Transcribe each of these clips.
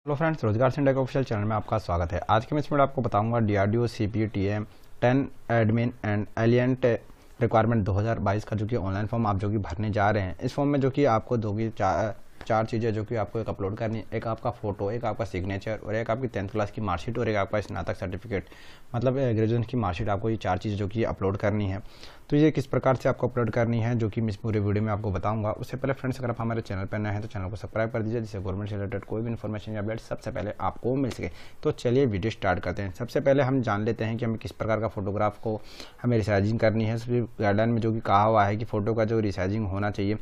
Hello friends, रोजगार centre के official channel में आपका स्वागत है। आज के मैं इसमें आपको बताऊंगा डीआरडीओ सीपीटीएम 10 एडमिन एंड एलियंट रिक्वायरमेंट 2022 का जो कि ऑनलाइन फॉर्म आप जो कि भरने जा रहे हैं। इस फॉर्म में जो कि आपको दोगी चार चीज़ें जो कि आपको एक अपलोड करनी है। एक आपका फोटो, एक आपका सिग्नेचर और एक आपकी 10th क्लास की मार्कशीट और एक आपका स्नातक सर्टिफिकेट, मतलब ग्रेजुएशन की मार्कशीट। आपको ये चार चीज़ें जो कि अपलोड करनी है। तो ये किस प्रकार से आपको अपलोड करनी है जो कि मैं इस पूरे वीडियो में आपको बताऊंगा। उससे पहले फ्रेंड्स, अगर आप हमारे चैनल पर नए हैं तो चैनल को सब्सक्राइब कर दीजिए, जिससे गवर्नमेंट से रिलेटेड कोई भी इन्फॉर्मेशन या अपडेट सबसे पहले आपको मिल सके। तो चलिए वीडियो स्टार्ट करते हैं। सबसे पहले हम जान लेते हैं कि हमें किस प्रकार का फोटोग्राफ को हमें रिसाइजिंग करनी है। गाइडलाइन में जो कि कहा हुआ है कि फोटो का जो रिसाइजिंग होना चाहिए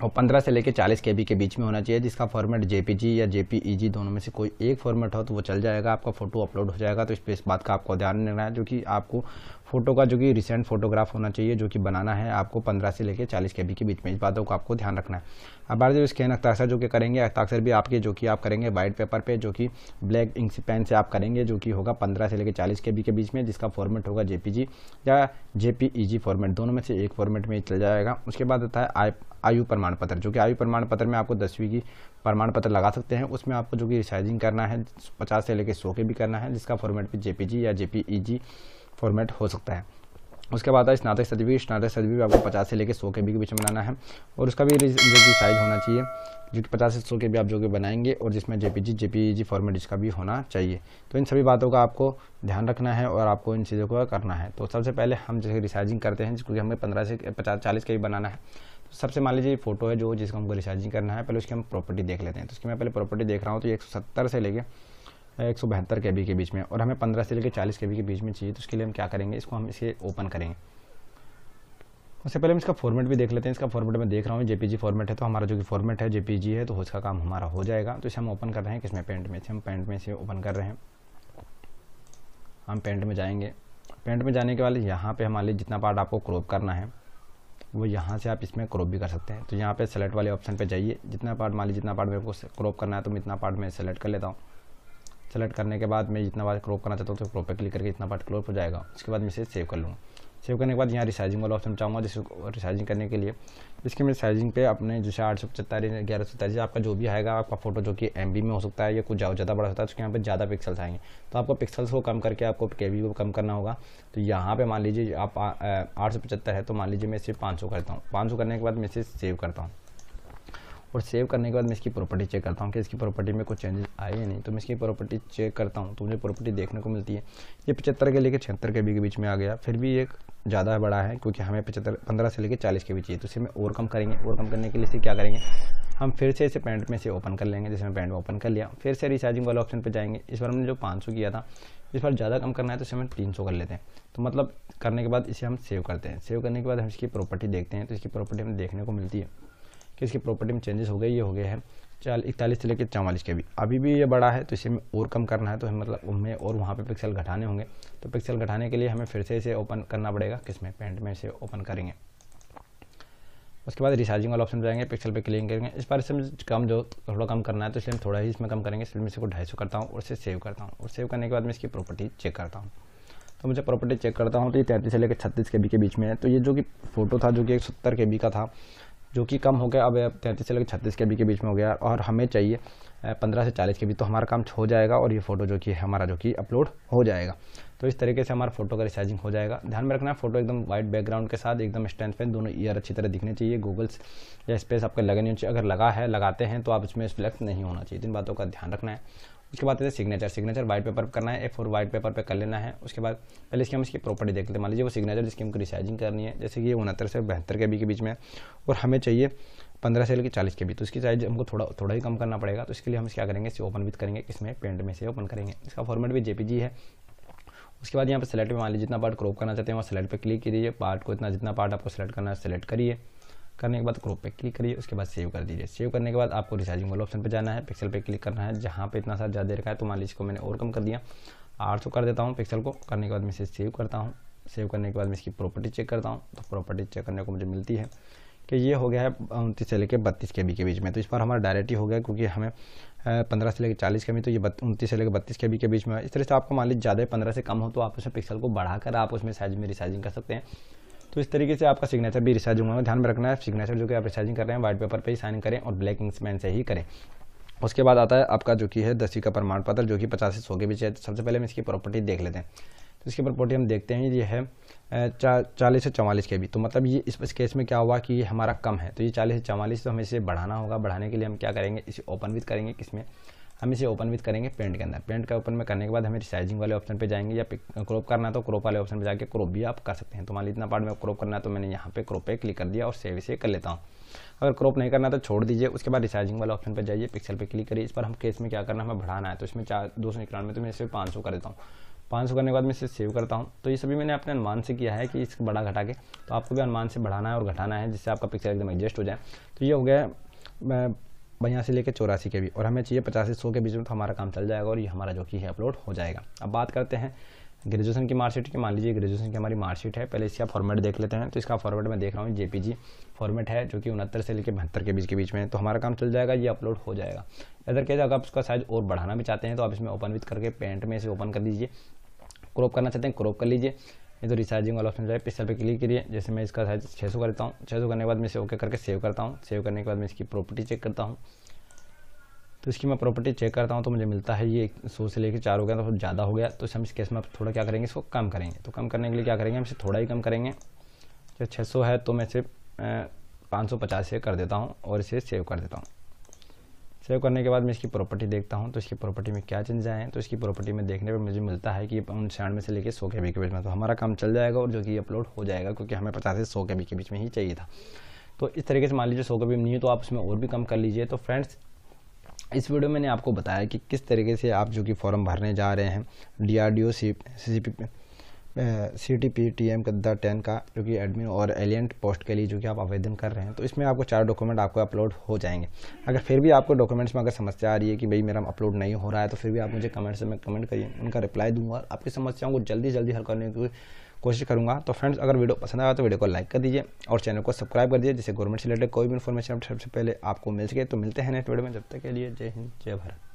और 15 से लेकर 40 KB के बीच में होना चाहिए, जिसका फॉर्मेट जेपीजी या जेपीईजी दोनों में से कोई एक फॉर्मेट हो तो वो चल जाएगा, आपका फोटो अपलोड हो जाएगा। तो इस बात का आपको ध्यान रखना है, जो कि आपको फोटो का जो कि रिसेंट फोटोग्राफ होना चाहिए, जो कि बनाना है आपको 15 से लेकर 40 KB के बीच में। इस बातों को आपको ध्यान रखना है। अब बात जो स्कैन हस्ताक्षर जो कि करेंगे, हस्ताक्षर भी आपके जो कि आप करेंगे वाइट पेपर पे, जो कि ब्लैक इंक पेन से आप करेंगे, जो कि होगा 15 से लेकर 40 KB के बीच में, जिसका फॉर्मेट होगा जेपीजी या जेपीईजी फॉर्मेट, दोनों में से एक फॉर्मेट में चल जाएगा। उसके बाद आता है आयु प्रमाण पत्र, जो कि आयु प्रमाण पत्र में आपको 10वीं की प्रमाण पत्र लगा सकते हैं। उसमें आपको जो कि रिसाइजिंग करना है 50 से लेकर 100 KB करना है, जिसका फॉर्मेट भी जेपीजी या जेपीईजी फॉर्मेट हो सकता है। उसके बाद है स्नातक सर्टिफिकेट। स्नातक सर्टिफिकेट आपको 50 से लेकर 100 KB के बीच में बनाना है और उसका भी जो कि साइज होना चाहिए, जो कि 50 से 100 KB आप जो कि बनाएंगे, और जिसमें जेपीजी जेपीईजी फॉर्मेट इसका भी होना चाहिए। तो इन सभी बातों का आपको ध्यान रखना है और आपको इन चीज़ों को करना है। तो सबसे पहले हम जैसे रिसाइजिंग करते हैं, क्योंकि हमें 15 से 40 KB बनाना है। तो सबसे मान लीजिए फोटो है जो जिसको हमको रिसाइजिंग करना है, पहले उसकी हम प्रॉपर्टी देख लेते हैं। तो उसकी मैं पहले प्रॉपर्टी देख रहा हूँ, तो 170 से लेकर 172 KB के बीच में, और हमें 15 से लेकर 40 KB के बीच में चाहिए। तो उसके लिए हम क्या करेंगे, इसको हम इसे ओपन करेंगे। उससे पहले हम इसका फॉर्मेट भी देख लेते हैं। इसका फॉर्मेट मैं देख रहा हूँ जेपीजी फॉर्मेट है, तो हमारा जो कि फॉर्मेट है जेपीजी है, तो उसका काम हमारा हो जाएगा। तो इसे हम ओपन कर रहे हैं किसमें, पेंट में से। हम पेंट में से ओपन कर रहे हैं। हम पेंट में जाएंगे। पेंट में जाने के बाद यहाँ पे हमारे लिए जितना पार्ट आपको क्रॉप करना है वो यहाँ से आप इसमें क्रॉप भी कर सकते हैं। तो यहाँ पे सेलेक्ट वाले ऑप्शन पे जाइए। जितना पार्ट मान लीजिए, जितना पार्ट मेरे को क्रॉप करना है तो मैं इतना पार्ट मैं सेलेक्ट कर लेता हूँ। सेलेक्ट करने के बाद मैं जितना पार्ट क्रॉप करना चाहता हूँ तो क्रॉप पे क्लिक करके इतना पार्ट क्रॉप हो जाएगा। उसके बाद मैं इसे सेव कर लूँगा। सेव करने के बाद यहाँ रिसाइजिंग वाला ऑप्शन चाहूँगा, जिसको रिसाइजिंग करने के लिए इसके मैं साइजिंग पे अपने जैसे 875 1127 आपका जो भी आएगा, आपका फोटो जो कि MB में हो सकता है या कुछ ज़्यादा बड़ा होता है, तो उसके यहाँ पे ज़्यादा पिक्सल्स आएंगे। तो आपको पिक्सल्स को कम करके आपको KB को कम करना होगा। तो यहाँ पे मान लीजिए आप 875 है, तो मान लीजिए मैं इसे 500 करता हूँ। 500 करने के बाद मैं इसे सेव करता हूँ, और सेव करने के बाद मैं इसकी प्रॉपर्टी चेक करता हूँ कि इसकी प्रॉपर्टी में कुछ चेंजेस आए या नहीं। तो मैं इसकी प्रॉपर्टी चेक करता हूँ तो मुझे प्रॉपर्टी देखने को मिलती है ये 75 के लेकर 76 KB के बीच में आ गया। फिर भी एक ज़्यादा बड़ा है, क्योंकि हमें 15 से लेकर 40 KB चाहिए। तो इसे मैं और कम करेंगे। और कम करने के लिए इसे क्या करेंगे, हम फिर से इसे पेंट में से ओपन कर लेंगे। जैसे मैं पेंट में ओपन कर लिया, फिर से रिसाइजिंग वाले ऑप्शन पर जाएंगे। इस बार हमने जो 500 किया था, इस बार ज़्यादा कम करना है तो इसे हम 300 कर लेते हैं। तो मतलब करने के बाद इसे हम सेव करते हैं। सेव करने के बाद हम इसकी प्रॉपर्टी देखते हैं। तो इसकी प्रॉपर्टी हमें देखने को मिलती है कि इसकी प्रॉपर्टी में चेंजेस हो गए। ये हो गए हैं 41 से लेकर 44 KB। अभी भी ये बड़ा है, तो इसे में और कम करना है, तो मतलब हमें और वहाँ पे पिक्सल घटाने होंगे। तो पिक्सल घटाने के लिए हमें फिर से इसे ओपन करना पड़ेगा। किसमें, पेंट में इसे ओपन करेंगे। उसके बाद रिसाइजिंग वाला ऑप्शन जाएंगे, पिक्सल पे क्लिक करेंगे। इस बार इसे कम जो थोड़ा कम करना है, तो इसलिए हम थोड़ा ही इसमें कम करेंगे। इसलिए मैं इसको 250 करता हूँ और इसे सेव करता हूँ। और सेव करने के बाद मैं इसकी प्रॉपर्टी चेक करता हूँ। तो मुझे प्रॉपर्टी चेक करता हूँ तो ये 33 से लेकर 36 KB के बीच में है। तो ये जो कि फोटो था जो कि 170 KB का था, जो कि कम हो गया, अब 33 से लेकर 36 KB के बीच में हो गया, और हमें चाहिए 15 से 40 KB। तो हमारा काम हो जाएगा और ये फोटो जो कि हमारा जो कि अपलोड हो जाएगा। तो इस तरीके से हमारा फोटो का रिसाइजिंग हो जाएगा। ध्यान में रखना है, फोटो एकदम वाइट बैकग्राउंड के साथ एकदम स्टैंड पे, दोनों ईयर अच्छी तरह दिखने चाहिए। गूगल्स या स्पेस आपका लगे नहीं चाहिए। अगर लगा है, लगाते हैं तो आप इसमें फ्लेक्स नहीं होना चाहिए। इन बातों का ध्यान रखना है। उसके बाद सिग्नेचर वाइट पेपर पर करना है। A4 वाइट पेपर पे कर लेना है। उसके बाद पहले इसकी हम इसकी प्रॉपर्टी देख लेते हैं। मान लीजिए वो सिग्नेचर जिसकी हमको रिसाइजिंग करनी है, जैसे कि ये 69 से 72 KB के बीच में, और हमें चाहिए 15 से लेकर 40 KB। तो इसकी साइज हमको थोड़ा ही कम करना पड़ेगा। तो इसके लिए हम क्या करेंगे, इसे ओपन विथ करेंगे। इसमें पेंट में से ओपन करेंगे। इसका फॉर्मेट भी जेपीजी है। उसके बाद यहाँ पर सेलेक्ट में मान लीजिए जितना पार्ट क्रॉप करना चाहते हैं वहाँ सेलेक्ट पे क्लिक कीजिए। पार्ट को जितना पार्ट आपको सेलेक्ट करना है सेलेक्ट करिए। करने के बाद क्रॉप पे क्लिक करिए। उसके बाद सेव कर दीजिए। सेव करने के बाद आपको रिसाइजिंग वाले ऑप्शन पे जाना है, पिक्सल पे क्लिक करना है। जहाँ पे इतना सारा ज़्यादा रखा है, तो मान लीजिए इसको मैंने और कम कर दिया, 800 कर देता हूँ पिक्सल को। करने के बाद मैं इसे सेव करता हूँ। सेव करने के बाद मैं इसकी प्रॉपर्टी चेक करता हूँ। तो प्रॉपर्टी चेक करने को मुझे मिलती है कि ये हो गया है 29 से लेकर 32 KB के बीच में। तो इस पर हमारा डायरेक्ट ही हो गया, क्योंकि हमें 15 से लेकर 40 KB, तो ये 29 से लेकर 32 KB के बीच में है। इस तरह से आपको मान लीजिए ज़्यादा 15 से कम हो तो आप उसमें पिक्सल को बढ़ाकर आप उसमें साइज में रिसाइजिंग कर सकते हैं। तो इस तरीके से आपका सिग्नेचर भी रिसाइजिंग होगा। ध्यान में रखना है, सिग्नेचर जो कि आप रिसाइजिंग कर रहे हैं व्हाइट पेपर पे ही साइन करें और ब्लैक इंक पेन से ही करें। उसके बाद आता है आपका जो कि है 10वीं का प्रमाण पत्र, जो कि 50 से 100 के बीच है। तो सबसे पहले हम इसकी प्रॉपर्टी देख लेते हैं। तो इसकी प्रॉपर्टी हम देखते हैं, ये है 40 से 44 के बी। तो मतलब ये इस केस में क्या हुआ कि ये हमारा कम है, तो ये 40 से 44, तो हमें इसे बढ़ाना होगा। बढ़ाने के लिए हम क्या करेंगे, इसे ओपन विथ करेंगे। किसमें, हम इसे ओपन विथ करेंगे पेंट के अंदर। पेंट का ओपन में करने के बाद हमें साइजिंग वाले ऑप्शन पे जाएंगे, या क्रॉप करना है तो क्रॉप वाले ऑप्शन पे जाके क्रॉप भी आप कर सकते हैं। तो मान लीजिए इतना पार्ट में क्रॉप करना है तो मैंने यहाँ पे क्रॉप पे क्लिक कर दिया और सेव इसे कर लेता हूँ। अगर क्रॉप नहीं करना तो छोड़ दीजिए। उसके बाद रिसाइजिंग वाले ऑप्शन पर जाइए, पिक्सल पे क्लिक करिए। इस पर हम केस में क्या करना है, हमें बढ़ाना है। तो इसमें 291, तो मैं इसे 500 कर देता हूँ। 500 करने के बाद मैं इसे सेव करता हूँ। तो ये सभी मैंने अपने अनुमान से किया है कि इसको बड़ा घटा के, तो आपको भी अनुमान से बढ़ाना है और घटाना है, जिससे आपका पिक्सल एकदम एडजस्ट हो जाए। तो ये हो गया 82 से लेकर 84 के भी, और हमें चाहिए 50 से 100 के बीच में, तो हमारा काम चल जाएगा और ये हमारा जो कि है अपलोड हो जाएगा। अब बात करते हैं ग्रेजुएशन की मार्कशीट की। मान लीजिए ग्रेजुएशन की हमारी मार्कशीट है, पहले इसका फॉर्मेट देख लेते हैं। तो इसका फॉर्मेट मैं देख रहा हूँ JPG फॉर्मेट है, जो कि 69 से लेकर 72 के बीच में है। तो हमारा काम चल जाएगा, ये अपलोड हो जाएगा। अदर केस अगर आप उसका साइज और बढ़ाना भी चाहते हैं तो आप इसमें ओपन विथ करके पेंट में इसे ओपन कर दीजिए। क्रॉप करना चाहते हैं क्रॉप कर लीजिए। ये तो रिसाइजिंग वाला ऑप्शन जाए, पिक्सल पे क्लिक करिए। जैसे मैं इसका साइज 600 करता हूँ। 600 करने के बाद मैं इसे ओके करके सेव करता हूँ। सेव करने के बाद मैं इसकी प्रॉपर्टी चेक करता हूँ। तो इसकी मैं प्रॉपर्टी चेक करता हूँ तो मुझे मिलता है ये 100 से लेकर 4 हो गया, तो बहुत ज़्यादा हो गया। तो हम इस केस में थोड़ा क्या करेंगे, इसको कम करेंगे। तो कम करने के लिए क्या करेंगे, हम इसे थोड़ा ही कम करेंगे। जब 600 है तो मैं इसे 550 से कर देता हूँ और इसे सेव कर देता हूँ। सेव करने के बाद मैं इसकी प्रॉपर्टी देखता हूँ। तो इसकी प्रॉपर्टी में क्या चेंज आए हैं, तो इसकी प्रॉपर्टी में देखने पर मुझे मिलता है कि 95 से लेकर 100 के बीच में, तो हमारा काम चल जाएगा और जो कि अपलोड हो जाएगा, क्योंकि हमें 50 से 100 के बीच में ही चाहिए था। तो इस तरीके से मान लीजिए 100 के बीच नहीं है तो आप उसमें और भी कम कर लीजिए। तो फ्रेंड्स, इस वीडियो में मैंने आपको बताया कि किस तरीके से आप जो कि फॉर्म भरने जा रहे हैं DRDO CTPTM 10 का, जो कि एडमिन और एलियंट पोस्ट के लिए जो कि आप आवेदन कर रहे हैं। तो इसमें आपको 4 डॉक्यूमेंट आपको अपलोड हो जाएंगे। अगर फिर भी आपको डॉक्यूमेंट्स में अगर समस्या आ रही है कि भाई मेरा अपलोड नहीं हो रहा है, तो फिर भी आप मुझे कमेंट्स में कमेंट करिए, उनका रिप्लाई दूंगा और आपकी समस्याओं को जल्दी जल्दी हल करने की कोशिश करूंगा। तो फ्रेंड्स, अगर वीडियो पसंद आया तो वीडियो को लाइक कर दीजिए और चैनल को सब्सक्राइब कर दीजिए, जिससे गवर्नमेंट से रिलेटेड कोई भी इन्फॉर्मेशन सबसे पहले आपको मिल सके। तो मिलते हैं नेक्स्ट वीडियो में, जब तक के लिए जय हिंद जय भारत।